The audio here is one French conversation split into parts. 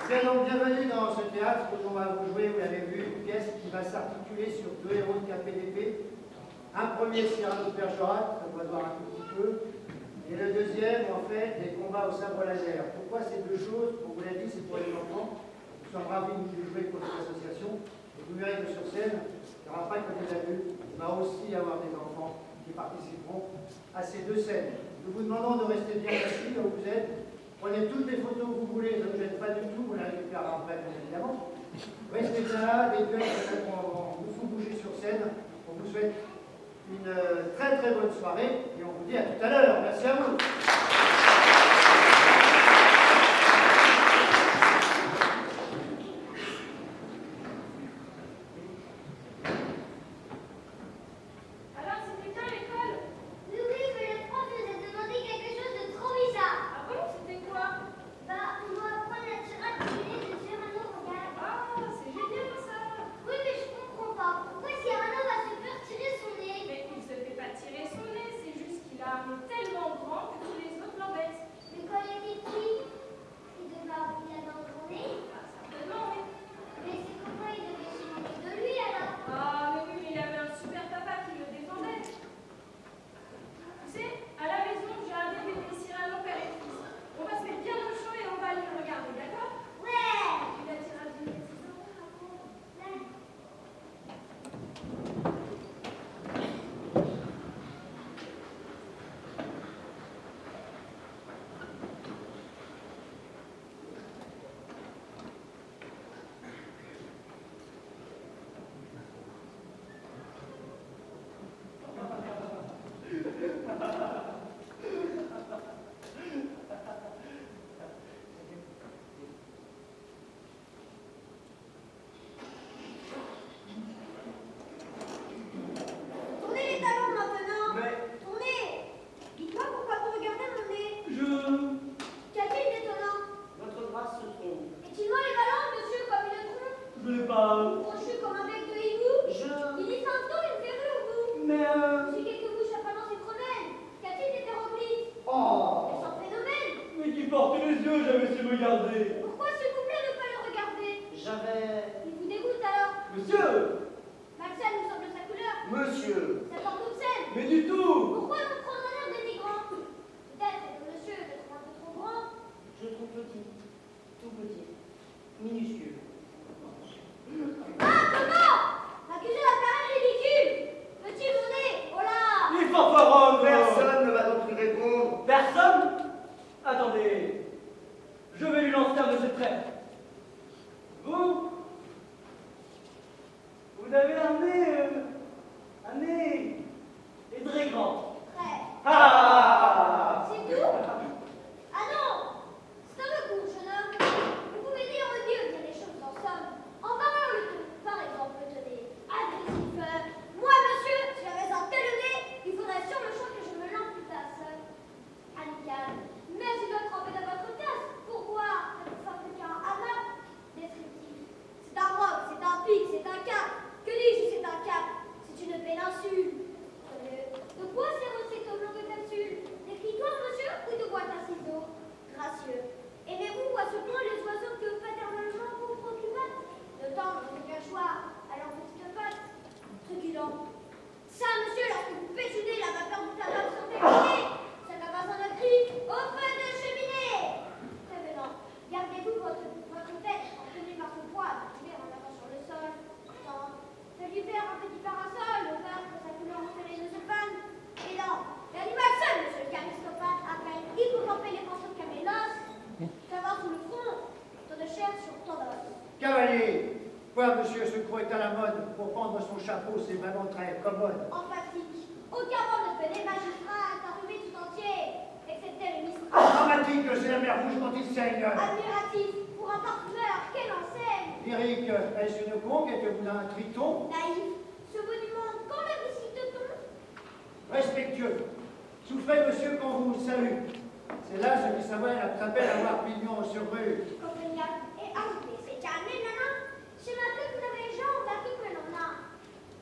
Bien donc bienvenue dans ce théâtre où on va vous jouer, vous l'avez vu, une pièce qui va s'articuler sur deux héros de KPDP. Un premier, Cyrano de Bergerac, on va voir un tout petit peu, et le deuxième, en fait, des combats au sabre laser. Pourquoi ces deux choses? On vous l'a dit, c'est pour les enfants. Nous sommes ravis de jouer pour cette association. Et vous verrez que sur scène, il n'y aura pas que des adultes, il va aussi y avoir des enfants qui participeront à ces deux scènes. Nous vous demandons de rester bien assis là où vous êtes. Prenez toutes les photos que vous voulez, ça ne vous gêne pas du tout, vous les récupérez après, bien évidemment. Restez bien là, dès que on vous faut bouger sur scène. On vous souhaite une très très bonne soirée et on vous dit à tout à l'heure. Merci à vous.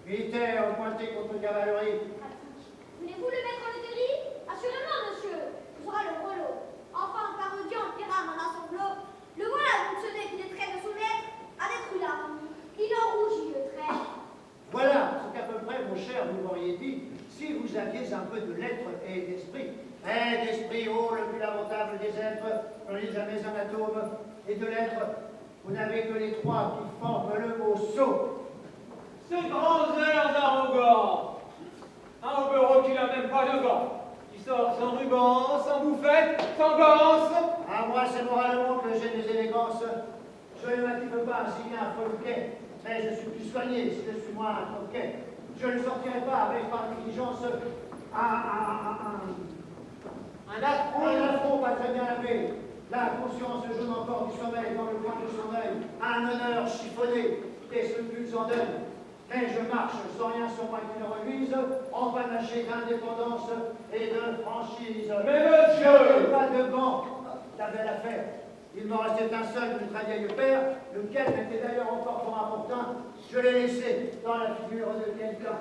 Militaire pointé contre cavalerie. Voulez-vous le mettre en loterie? Assurément, monsieur. Ce sera le gros lot. Enfin, par audience, pira mon assemblot. Le voilà donc ce nez qui précise un peu de lettres et d'esprit. Et d'esprit, oh, le plus lamentable des êtres, on ne lit jamais un atome, et de lettres, vous n'avez que les trois qui forment le mot sot. Ces grands airs arrogants, un hobereau qui n'a même pas de gants, qui sort sans ruban, sans bouffette, sans ganse. À moi, c'est moralement que j'ai des élégances. Je ne m'active pas ainsi bien un folquet, mais je suis plus soigné si je suis moins un coquet. Je ne sortirai pas avec par négligence un affront pas très bien lavé. La conscience jaune encore du sommeil dans le coin de son œil, un honneur chiffonné, des scrupules en donne. Mais je marche sans rien sur moi qui ne reluise, empanaché d'indépendance et de franchise. Mais monsieur! Pas de banc, la belle affaire. Il m'en restait un seul de très vieil père, lequel m'était d'ailleurs encore fort important. Je l'ai laissé dans la figure de quelqu'un.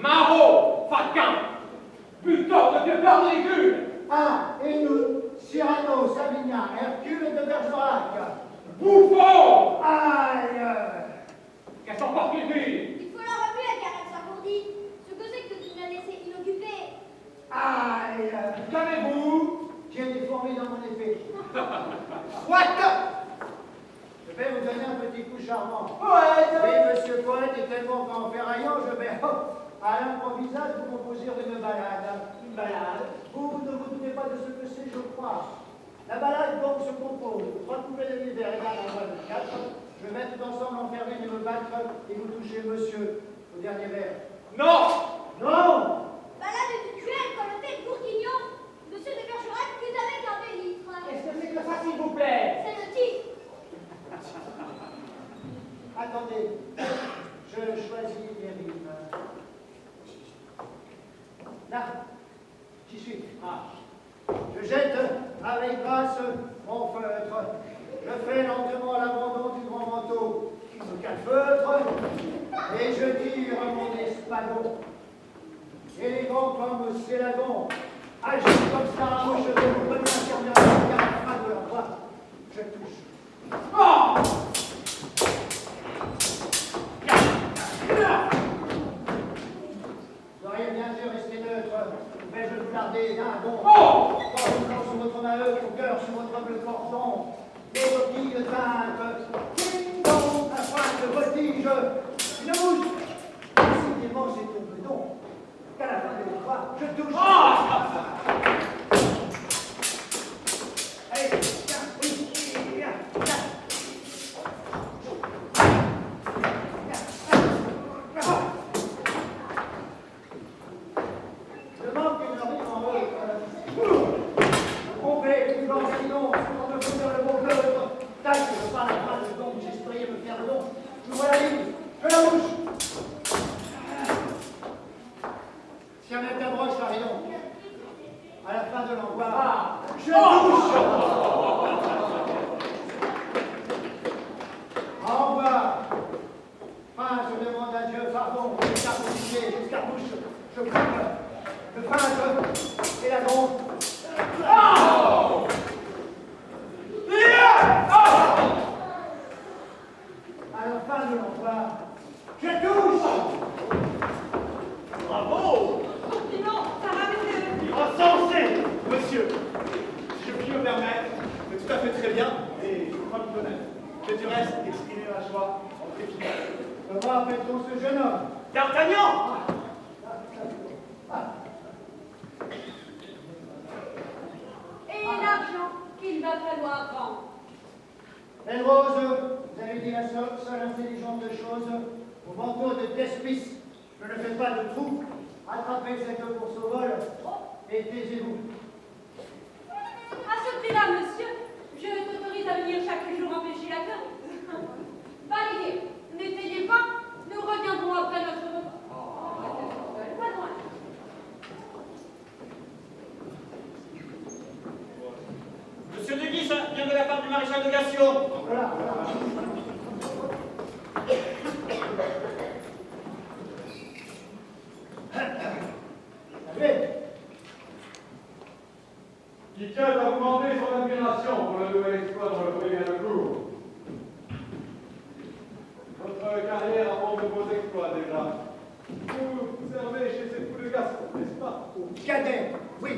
Marot, faquin, butor de vieux père ridicule. Ah, et nous, Cyrano, Savinien, Hercule et de Bergerac. Bouffon! Aïe! Qu'est-ce qu'on porte qu'il dit? Il faut la remuer car elle s'agrandit. Ce que c'est que tu l'as laissé inoccupé. Aïe! Qu'avez-vous? J'ai déformé dans mon épée. What? Je vais vous donner un petit coup charmant. Poète! Oui, monsieur poète est tellement qu'en ferraillant, je vais à l'improvisage vous composer une balade. Une balade. Vous ne vous doutez pas de ce que c'est, je crois. La balade donc se compose de 3 couplets de l'hiver égales en voix de 4. Je vais tout ensemble enfermer et me battre et vous toucher, monsieur, au dernier vers. Non! Non! Balade du duel, colleté de Bourguignon. Monsieur de Bergerac qui est avec un bélître. Qu'est-ce que c'est que ça, s'il vous plaît? C'est le titre. Attendez, je choisis les rimes. Là, j'y suis. Ah. Je jette avec grâce mon feutre. Je fais lentement l'abandon du grand manteau qui me calfeutre et je tire mon espadon. Élégant comme Céladon, agit comme Scaramouche de mon premier intermédiaire car à la fin de la voix, je touche. Oh! Vous auriez bien dû rester neutre, vais-je vous garder d'un don. Oh! Portant sur votre maheu, au cœur sur votre bleu cordon, les coquilles de teinte, ding dong, la pointe de voltige, une mouche. Décidément, c'est au bedon qu'à la fin de l'histoire, je touche. Allez, viens, oui, viens, viens. Je manque une rime en eux. Trompé, plus blanc, sinon, on me faut faire le bon peuple. Tac, je parle à moi, je tombe, j'espérais me faire le don. Je vois la ligne, je la bouche. Si un interroge, Farillon, à la fin de l'envoi, je touche. Au revoir. Enfin, je demande à Dieu pardon, j'escarmouche, je coupe, je feinte, et la bombe. Oh! À la fin de l'envoi, je touche. Bravo! Compliment, ça va mieux. Insensé, monsieur! Si je puis me permettre, mais tout à fait très bien, et je crois me connaître. J'ai du reste exprimé ma joie en efficace. Comment appelle-t-on ce jeune homme? D'Artagnan! Et l'argent qu'il va falloir rendre. Belle Rose, vous avez dit la seule intelligente chose, au manteau de Thespis. Je ne fais pas de trou. Attrapez cette course au vol et taisez-vous. À ce prix-là, monsieur, je t'autorise à venir chaque jour empêcher la queue. Balayez, n'étayez pas, nous reviendrons après notre repas. Pas loin. Monsieur de Guise vient de la part du maréchal de Gassion. Voilà. Allez. Qui tient à vous demander son admiration pour le nouvel exploit dans le premier de cours. Votre carrière avance de beaux exploits déjà. Vous servez chez ces fous de garçons, n'est-ce pas? Cadet, oui.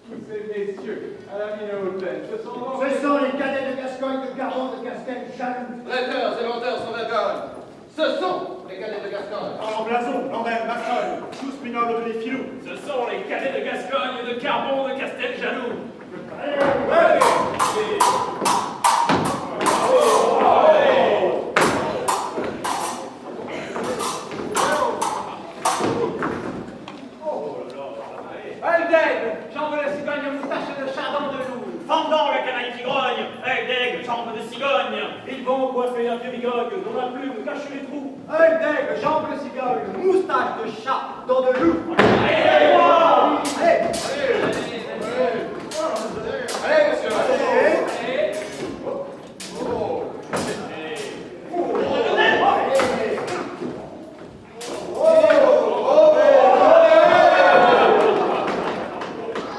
Tous ces messieurs, à la mine hautaine, ce sont donc... Ce sont les cadets de Gascogne, de Carbon, de Castel, Jaloux. Traiteurs et menteurs sans vergogne. Ce sont les cadets de Gascogne. En blason, l'Andelle, Massol, tous minobles de les filous. Ce sont les cadets de Gascogne, de Carbon, de Castel-Jaloux. Aldeg, jambe de cigogne, moustache de chardon de loup. Fendant la canaille qui grogne, œil d'aigle, jambe de cigogne. Ils vont coiffer un vieux bigogne, dont la plume cache les trous. Œil d'aigle, jambe de cigogne, moustache de chat, dents de loup. Allez, moi! Allez, Allez, monsieur. allez.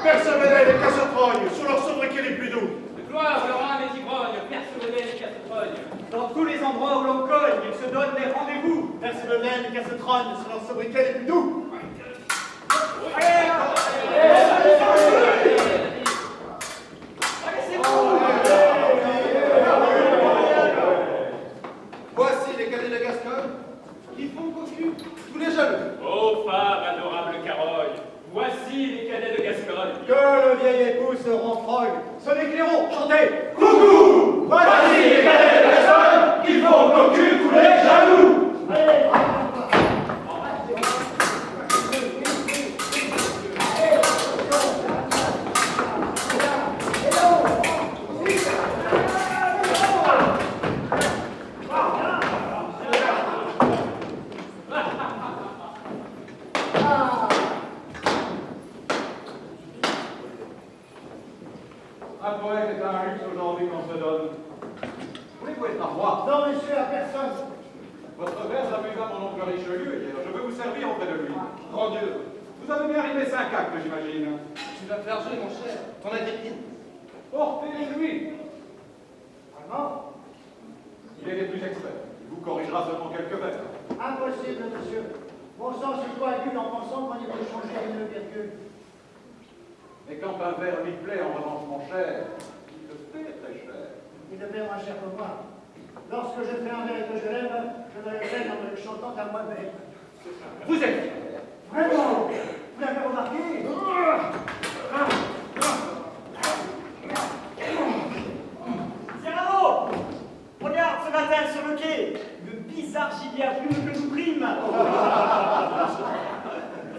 Percevez les cassetrognes, sur leur sobriquet les plus doux. De gloire, le rhin des ivrognes, perce-le-nez les cassetrognes. Dans tous les endroits où l'on cogne, ils se donnent des rendez-vous. Percevez les cassetrognes, sur leur sobriquet les plus doux. Voici les cadets de Gascogne qui font cocu tous les jaloux. Ô femme adorable Carogne, voici les cadets de Gascogne. Que le vieil époux se renfrogne. Sonnez clairon, chantez. Coucou! Voici les cadets de Gascogne qui font cocu tous les jaloux! Un poète est un luxe aujourd'hui qu'on se donne. Voulez-vous être à moi? Non, monsieur, à personne. Votre vers amusa mon oncle Richelieu hier. Je veux vous servir auprès de lui. Grand Dieu, vous avez bien rimé 5 actes, j'imagine. Tu vas faire jouer, mon cher, ton Agrippine. Portez-lui. Vraiment? Il est des plus experts. Il vous corrigera seulement quelques vers. Impossible, monsieur. Mon sang se coagule en pensant qu'on y peut changer à une virgule. Et quand un vers lui plaît, en revanche, mon cher, il le fait très cher. Il le fait moins cher que moi. Lorsque je fais un vers et que je l'aime, je me le fais en me le chantant à moi-même. Vous êtes fier. Vraiment? Vous l'avez remarqué? Cyrano! Regarde ce matin sur le quai, le bizarre gibier à plumes que nous prime.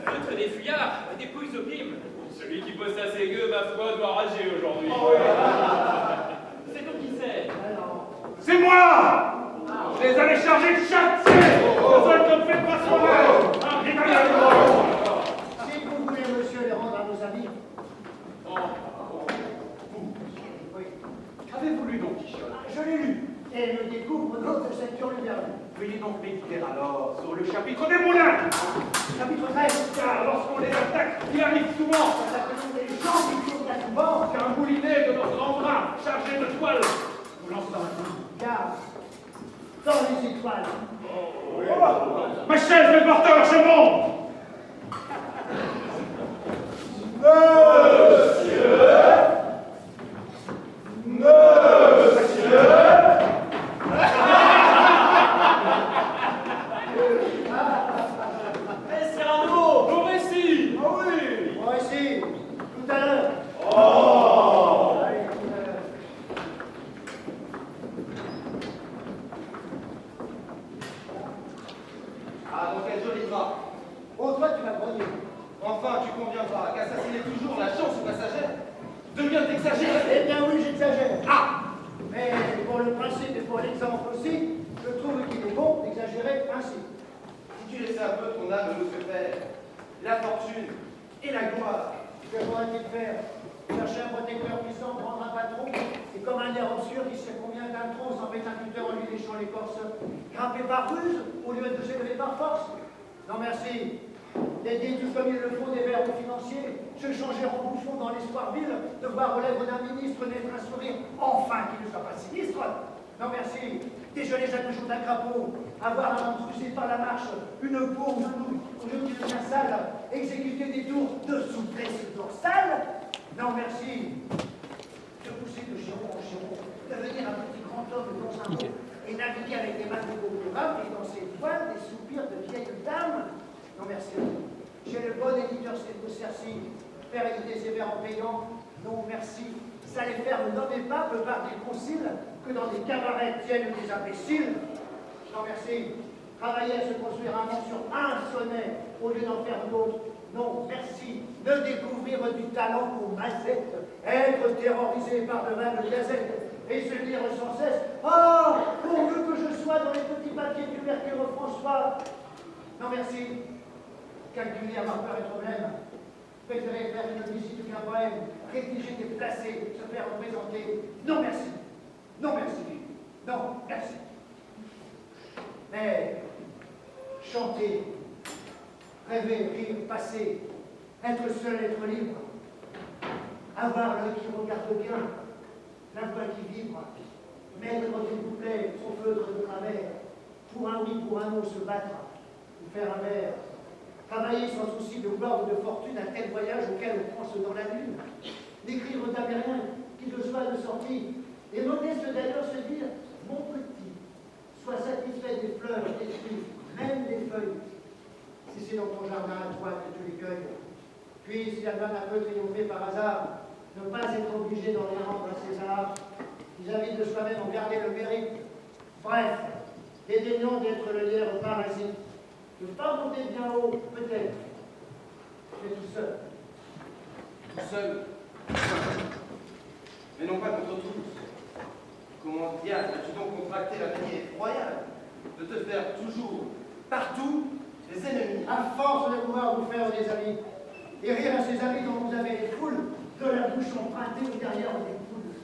Feutre des fuyards, des pouilles au prime. Celui qui possa ses gueux, ma foi, doit rager aujourd'hui. C'est donc qui c'est? C'est moi! Je les avais chargés de chasser! Vous êtes comme fait pas soi-même! Si vous voulez, monsieur, les rendre à nos amis. Oui. Avez-vous lu Don Quichotte? Je l'ai lu et me découvre d'autres de cette hurluberlue. Veuillez donc méditer alors sur le chapitre des moulins! Chapitre 13. Car lorsqu'on les attaque, il arrive souvent Ça s'appelle les gens qui courent à tout vent. qu'un moulinet de notre embrun, chargé de toile, vous lance un coup. Car dans les étoiles. Ma chaise me porte à chemin! Eh, Cyrano! Bon récit! Ah oui! Moi aussi, tout à l'heure. Allez, tout à l'heure. Ah, donc quel joli drap. Oh, toi, tu m'as grogné. Enfin, tu conviendras qu'assassiner toujours la chance passagère devient exagéré. Eh bien oui, j'exagère. Ah! Mais pour le principe et pour l'exemple aussi, je trouve qu'il est bon d'exagérer ainsi. Si tu laissais un peu ton âme nous se faire, la fortune et la gloire. Que faudrait-il faire? Chercher un protecteur puissant, prendre un patron, et comme un air obscur qui sait combien d'un tronc s'en fait un tuteur en lui léchant l'écorce, grimper par ruse au lieu de s'élever par force? Non merci. D'aider tout comme ils le font des verbes financiers, se changer en bouffon dans l'espoir vil de voir aux lèvres d'un ministre naître un sourire, enfin qui ne soit pas sinistre. Non merci. Déjeuner chaque jour d'un crapaud, avoir un intrussé par la marche, une peau au lieu qui devient sale, exécuter des tours de souplesse dorsale. Non merci. De pousser de chiron en chiron, devenir un petit grand homme dans un mot, et naviguer avec des mains de gaulois et dans ses voiles des soupirs de vieilles dames. Non merci. Chez le bon éditeur Cercy, faire éditer ses vers en payant. Non merci. Ça les faire ne nommer pape par des conciles que dans des cabarets tiennent des imbéciles. Non merci. Travailler à se construire un monde sur un sonnet au lieu d'en faire d'autres. Non merci. Ne découvrir du talent qu'aux mazettes. Être terrorisé par de vagues gazettes et se dire sans cesse « Ah, pourvu que je sois dans les petits papiers du Mercure François !» Non merci. Calculer, avoir peur et problème. Préférer faire une visite qu'un poème, rédiger, déplacer, se faire représenter. Non merci. Non merci. Non merci. Mais chanter, rêver, rire, passer, être seul, être libre, avoir l'œil qui regarde bien, la voix qui vibre, mettre des couplets au feutre de travers, pour un oui, pour un non se battre, ou faire un verre, travailler sans souci de gloire ou de fortune un tel voyage auquel on pense dans la lune, d'écrire aux Amériens qui de soi de sortie, et modeste d'ailleurs se dire, mon petit, sois satisfait des fleurs, des fruits, même des feuilles, si c'est dans ton jardin à toi que tu les cueilles. Puis, si la donne un peu triomphé par hasard, ne pas être obligé d'en les rendre à César, vis-à-vis de soi-même en garder le mérite. Bref, dédaignons d'être le lierre parasite, ne pas monter bien haut, peut-être, mais tout seul. Tout seul. Mais non pas contre tous. Comment diable as-tu donc contracté la manie effroyable de te faire toujours, partout, des ennemis? À force de vouloir vous faire des amis, et rire à ces amis dont vous avez les foules, de la bouche empruntée ou derrière des poules.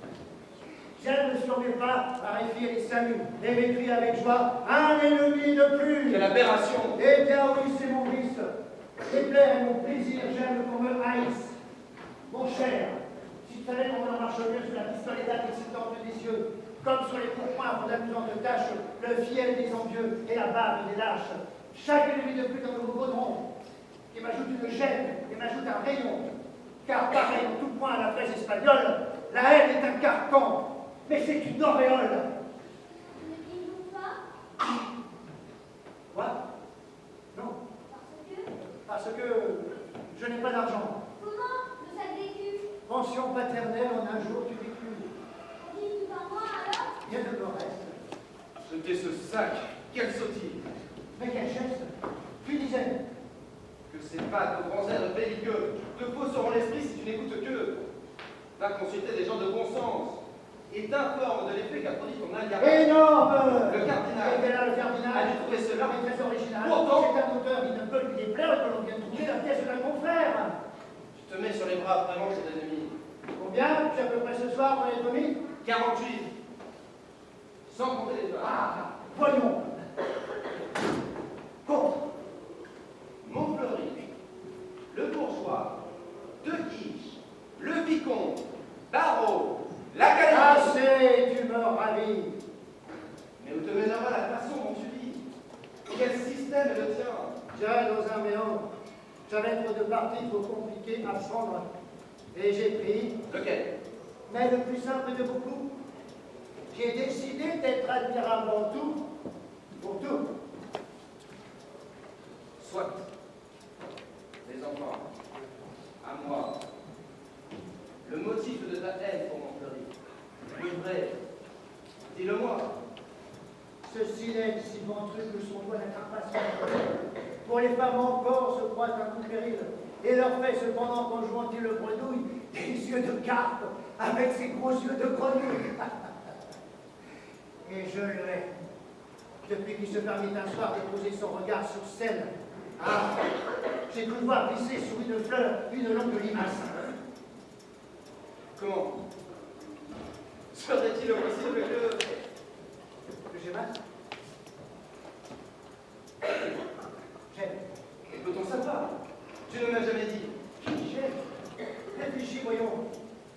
J'aime sur mes pas à réfier les saluts, et m'écris avec joie, un ennemi de plus. Quelle aberration! Eh bien oui, c'est mon vice. Déplaire est mon plaisir, j'aime qu'on me haïsse. Mon cher, si tu savais qu'on en marche mieux sous la pistoletta excitante des cieux, comme sur les pourpoints pour d'amusantes tâches, le fiel des envieux et la bave des lâches. Chaque ennemi de plus dans nos gaudrons, qui m'ajoute une gêne et m'ajoute un rayon. Car pareil en tout point à la fraise espagnole, la haine est un carcan, mais c'est une auréole. Ne dites-vous pas? Quoi? Non. Parce que? Parce que je n'ai pas d'argent. Comment ne savez-tu? Pension paternelle en un jour tu vécu. Dis tout en moi alors? Rien ne me reste. Ce qu'est ce sac? Quelle sottise! Mais quel geste? Tu disais. Que ces pattes aux grands airs belliqueux te fausseront l'esprit si tu n'écoutes que. Va consulter des gens de bon sens et t'informe de l'effet qu'a produit ton alias. Énorme! Le cardinal. Et là, le cardinal a dû trouver cela. est très original. Pourtant, c'est un auteur, il ne peut lui déplaire que l'on vienne trouver la pièce d'un confrère. tu te mets sur les bras vraiment chez l'ennemi. Combien? J'ai à peu près ce soir dans les commis? 48. Sans compter les doigts. Ah, voyons. Compte. Montfleury, le bourgeois, De Guiche, le vicomte, Barreau, l'académie. Assez, tu me ravis. Mais où te mènera la façon dont tu vis? Quel système est le tien? J'ai dans un méandre. J'avais trop de parties trop compliquées à prendre. Et j'ai pris. Lequel? Mais le plus simple de beaucoup. J'ai décidé d'être admirable en tout, pour tout. Soit. Les enfants, à moi. Le motif de ta haine pour Montfleury. Le vrai. Dis-le-moi. Ceci n'est si ventru que son doigt d'incarnation. Pour les femmes encore se croient un coup péril, et leur fait cependant qu'en jouant le grenouille, des yeux de carpe, avec ses gros yeux de grenouille. Et je le hais, depuis qu'il se permit un soir de poser son regard sur celle. Ah, j'ai cru voir glisser sur une fleur une longue limace. Comment? Serait-il possible que j'aimasse? J'aime. Peut-on savoir? Tu ne m'as jamais dit. Qui j'aime? Réfléchis, voyons.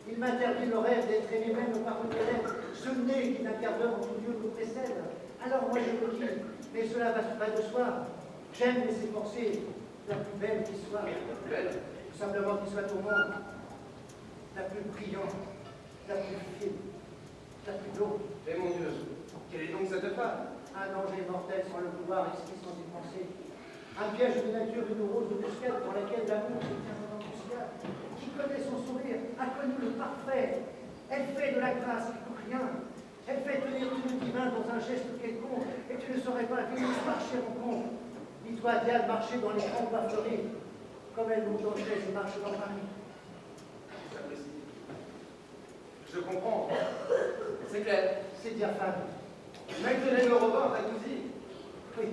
Il m'interdit le rêve d'être aimé même par une lettre. Ce nez qui n'incarne malheur en tout lieu me précède. Alors moi je me dis, mais cela va de soi. J'aime les efforcer, la plus belle qui soit. Tout simplement qui soit au monde. La plus brillante, la plus fine, la plus longue. Mais mon Dieu, quelle est donc cette femme? Un danger mortel sans le pouvoir exquis sans y penser. Un piège de nature, une rose de muscade pour laquelle l'amour se tient en enthousiasme. Qui connaît son sourire, a connu le parfait. Elle fait de la grâce pour rien. Elle fait tenir tout le divin dans un geste quelconque, et tu ne saurais pas venir marcher en compte. Dis-toi, Diane, marcher dans les grands bois fleuris, comme elle monte en chaise et marche dans Paris. Je comprends. C'est clair. C'est diaphane. Magdeleine le revoir, ta cousine. Oui,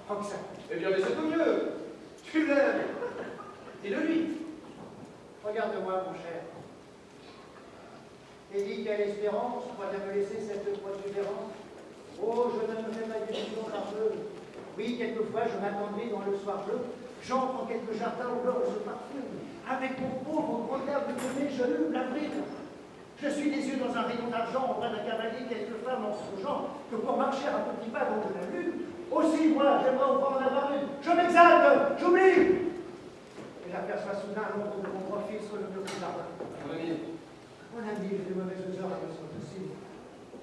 Roxane. Eh bien, mais c'est tout mieux. Tu l'aimes. Dis-le lui. Regarde-moi, mon cher. Et dis quelle espérance, moi, de me laisser cette protubérance. Oh, je ne me fais pas d'illusions larmeuses. Oui, quelquefois, je m'attendris dans le soir bleu. J'entre en quelques jardins au bord de ce parfum. Avec mon pauvre gros diable de nez, je lume la bride. Je suis des yeux dans un rayon d'argent au bras d'un cavalier, quelques femmes en songeant que pour marcher à petit pas dans de la lune, aussi, moi, j'aimerais au en avoir une. Je m'exalte, j'oublie. Et j'aperçois soudain l'ombre de mon profil sur le mur du jardin. Mon ami. Mon ami, j'ai de mauvaises heures à me sentir.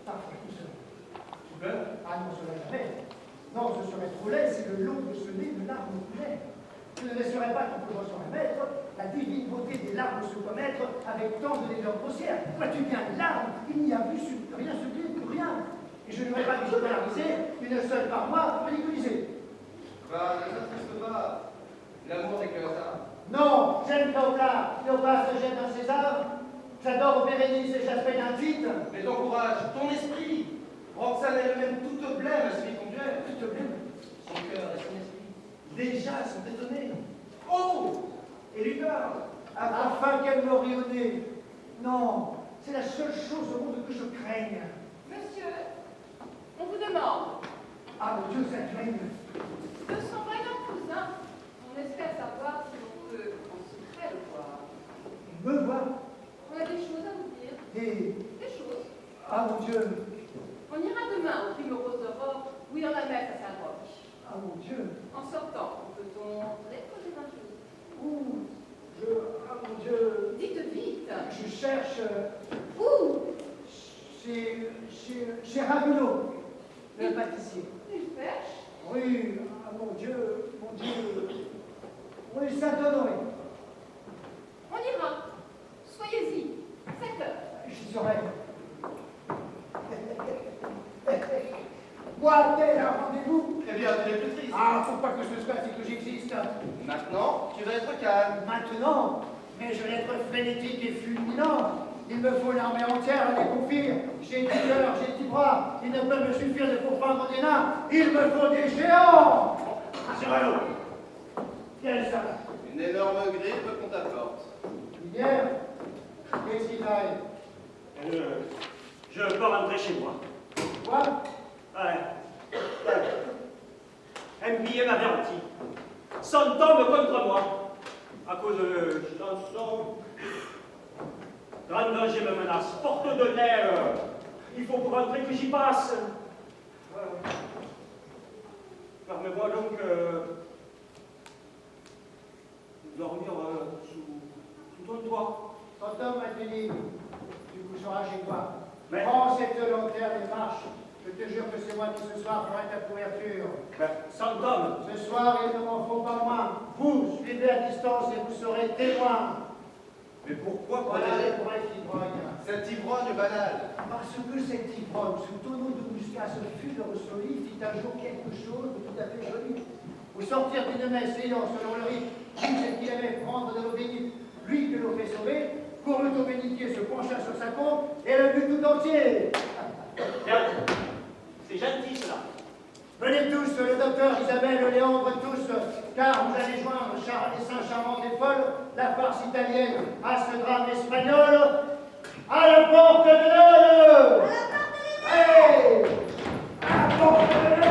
Parfois tout seul. Tu pleures? Ah non, cela jamais. Non, je serais trop laid si le long de ce nez de larmes coulait. Je ne laisserais pas qu'on peut s'en remettre, la divine beauté des larmes se commettre avec tant de laideur grossière. Vois-tu bien, les larmes, il n'y a plus rien sublime, plus rien. Et je n'aurais pas déscolariser une seule par mois ridiculisée. Bah, ne t'attriste pas. L'amour n'est que hasard. Non, j'aime Cléopâtre. Cléopâtre se jette dans César. J'adore Bérénice et Jasper Tite. Mais ton courage, ton esprit. Roxane elle-même toute blême à ce conduire. Toute blême. Son cœur et son esprit, déjà, sont étonnés. Oh! Et lui parle. Afin qu'elle m'aurait au nez. Non, c'est la seule chose au monde que je craigne. Monsieur, on vous demande, Ah mon Dieu, cette reine. de son vaillant cousin, on espère savoir si l'on peut en secret le voir. Me voir. On a des choses à vous dire. Des choses. Ah mon Dieu. On ira demain au Primrose d'Aurore, où il y en a messe à Saint-Roch. Ah mon Dieu. En sortant, peut-on déposer un chose? Ouh. Ah mon Dieu. Dites vite. Je cherche. Où? Chez Ragueneau, le pâtissier. Une pêche? Oui, ah mon Dieu. Oui, Saint-Honoré. On ira. Soyez-y. 7 heures. J'y serai. Moi, tel un rendez-vous. Eh bien, tu n'es plus triste. Ah, faut pas que ce soit si que j'existe. Maintenant, tu vas être calme. Maintenant, mais je vais être frénétique et fulminant. Il me faut l'armée entière à déconfire. J'ai 10 cœurs, j'ai 10 bras. Il ne peut me suffire de pourfendre des nains. Il me faut des géants. Cyrano, Quelle ça? une énorme grippe qu'on t'apporte. Hier, qu'est-ce qu'il aille? Je peux rentrer chez moi. Quoi? Ouais. Un billet m'a averti. Son tombe contre moi. À cause de chansons. Grand danger me menace. Porte de nerf. Il faut pour rentrer que j'y passe. Permets-moi donc de dormir sous ton toit. Quand Tom m'a dit, tu coucheras chez toi. Mais- Prends cette lanterne et marche. Je te jure que c'est moi qui ce soir ferai ta couverture. Sans Tom. Ce soir, il ne m'en faut pas moins. Vous, suivez à distance et vous serez témoins. Mais pourquoi Voilà les protéger brefs ivrognes. cet ivrogne banal? Parce que cet ivrogne, ce tonneau de muscat, ce fulgure solide, fit un jour quelque chose de tout à fait joli. Au sortir d'une messe ayant, selon le rite, dit ce qu'il aimait prendre de l'eau bénite, lui que l'eau fait sauver, courut au bénitier, se pencha sur sa pompe et le but tout entier. Tiens, c'est gentil cela. Venez tous, le docteur, Isabelle, Léandre, tous, car vous allez joindre les saints charmantes et folles, la farce italienne à ce drame espagnol, à la porte de l'heure. À la porte de l'heure. À la porte de l'heure.